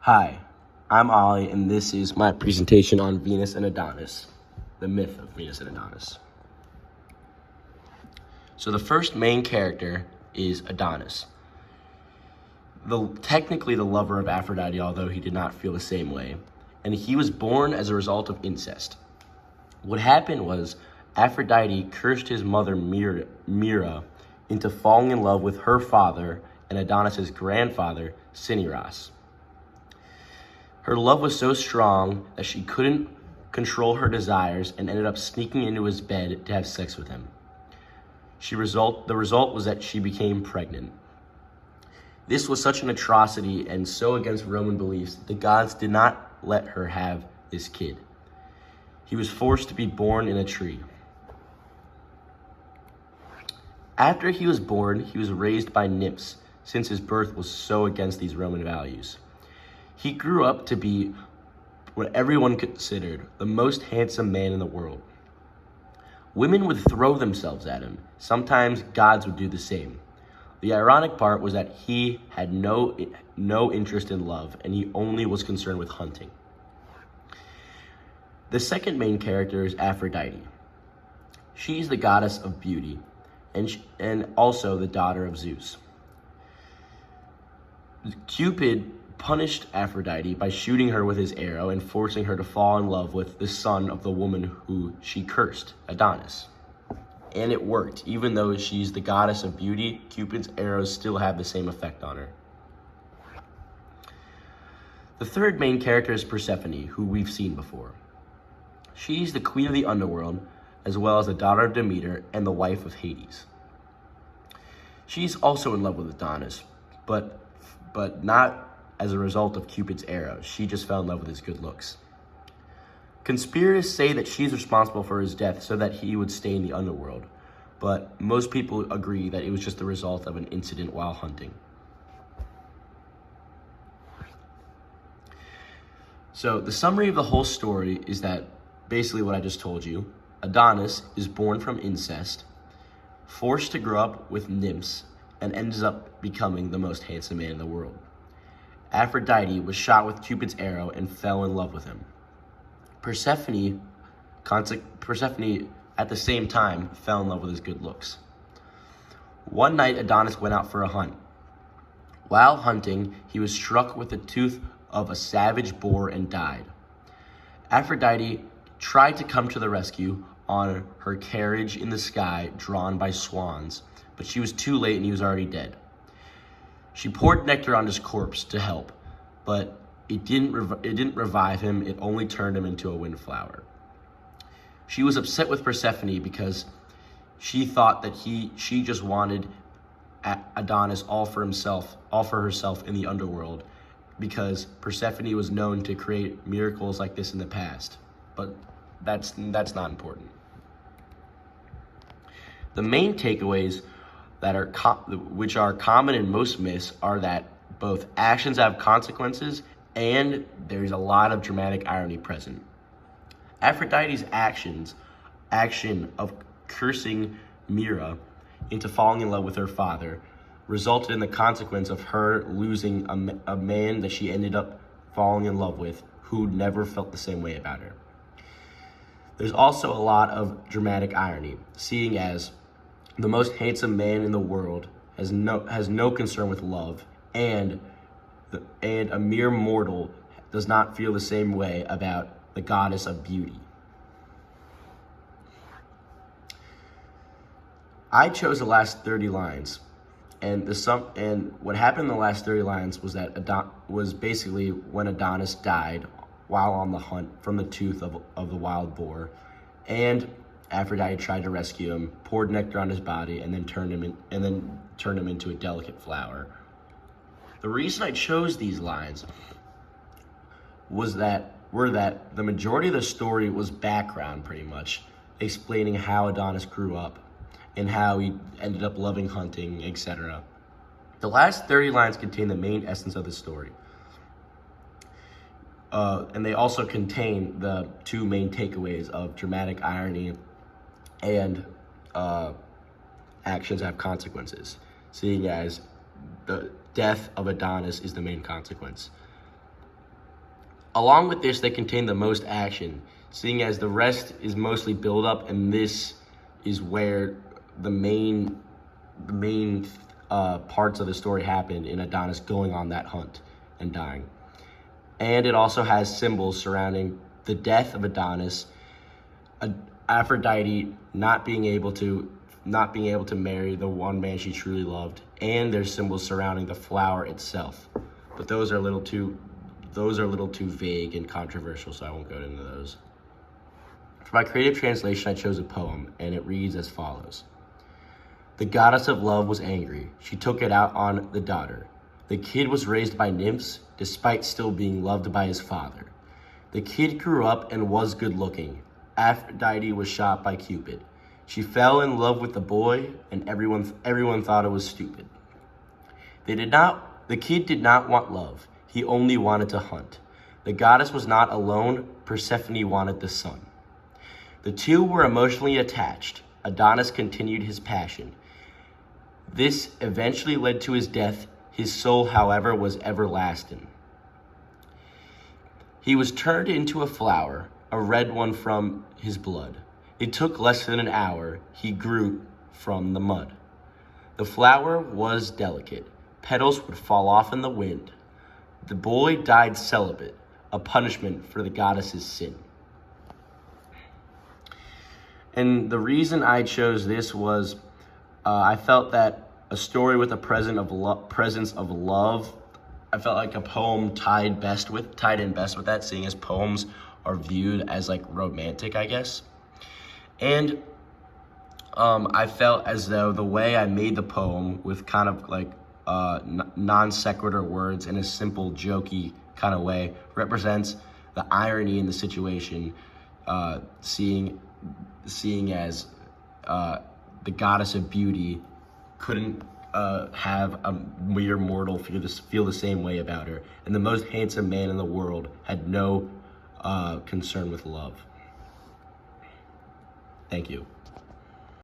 Hi, I'm Ollie, and this is my presentation on Venus and Adonis, the myth of Venus and Adonis. So the first main character is Adonis, technically the lover of Aphrodite, although he did not feel the same way, and he was born as a result of incest. What happened was Aphrodite cursed his mother Mira into falling in love with her father and Adonis's grandfather, Cinyras. Her love was so strong that she couldn't control her desires and ended up sneaking into his bed to have sex with him. The result was that she became pregnant. This was such an atrocity and so against Roman beliefs that the gods did not let her have this kid. He was forced to be born in a tree. After he was born, he was raised by nymphs, since his birth was so against these Roman values. He grew up to be what everyone considered the most handsome man in the world. Women would throw themselves at him. Sometimes gods would do the same. The ironic part was that he had no interest in love, and he only was concerned with hunting. The second main character is Aphrodite. She's the goddess of beauty, and also the daughter of Zeus. Cupid punished Aphrodite by shooting her with his arrow and forcing her to fall in love with the son of the woman who she cursed, Adonis. And it worked. Even though she's the goddess of beauty, Cupid's arrows still have the same effect on her. The third main character is Persephone, who we've seen before. She's the queen of the underworld, as well as the daughter of Demeter and the wife of Hades. She's also in love with Adonis, but not as a result of Cupid's arrow. She just fell in love with his good looks. Conspirators say that she's responsible for his death so that he would stay in the underworld, but most people agree that it was just the result of an incident while hunting. So the summary of the whole story is that basically what I just told you. Adonis is born from incest, forced to grow up with nymphs, and ends up becoming the most handsome man in the world. Aphrodite was shot with Cupid's arrow and fell in love with him. Persephone at the same time fell in love with his good looks. One night, Adonis went out for a hunt. While hunting, he was struck with the tooth of a savage boar and died. Aphrodite tried to come to the rescue on her carriage in the sky drawn by swans, but she was too late and he was already dead. She poured nectar on his corpse to help, but it didn't revive him. It only turned him into a windflower. She was upset with Persephone because she thought that she just wanted Adonis all for herself in the underworld, because Persephone was known to create miracles like this in the past. But that's not important. The main takeaways which are common in most myths are that both actions have consequences and there's a lot of dramatic irony present. Aphrodite's action of cursing Mira into falling in love with her father resulted in the consequence of her losing a man that she ended up falling in love with, who never felt the same way about her. There's also a lot of dramatic irony, seeing as the most handsome man in the world has no concern with love, and a mere mortal does not feel the same way about the goddess of beauty. I chose the last 30 lines, and what happened in the last 30 lines was that was basically when Adonis died while on the hunt from the tooth of the wild boar, and Aphrodite tried to rescue him, poured nectar on his body, and then turned him into a delicate flower. The reason I chose these lines were that the majority of the story was background, pretty much, explaining how Adonis grew up and how he ended up loving hunting, etc. The last 30 lines contain the main essence of the story. And they also contain the two main takeaways of dramatic irony and actions have consequences, seeing as the death of Adonis is the main consequence. Along with this, they contain the most action, seeing as the rest is mostly build-up, and this is where the main parts of the story happen in Adonis going on that hunt and dying. And it also has symbols surrounding the death of Adonis, Aphrodite not being able to marry the one man she truly loved, and there's symbols surrounding the flower itself. But those are a little too vague and controversial, so I won't go into those. For my creative translation, I chose a poem, and it reads as follows. The goddess of love was angry. She took it out on the daughter. The kid was raised by nymphs, despite still being loved by his father. The kid grew up and was good looking. Aphrodite was shot by Cupid. She fell in love with the boy, and everyone thought it was stupid. The kid did not want love. He only wanted to hunt. The goddess was not alone. Persephone wanted the sun. The two were emotionally attached. Adonis continued his passion. This eventually led to his death. His soul, however, was everlasting. He was turned into a flower, a red one from his blood. It took less than an hour. He grew from the mud. The flower was delicate. Petals would fall off in the wind. The boy died celibate, a punishment for the goddess's sin. And the reason I chose this was I felt that a story with a presence of love, I felt like a poem tied in best with that, seeing as poems are viewed as like romantic, I guess. And I felt as though the way I made the poem with kind of like non sequitur words in a simple, jokey kind of way represents the irony in the situation, seeing as the goddess of beauty couldn't have a mere mortal feel the same way about her, and the most handsome man in the world had no concern with love. Thank you.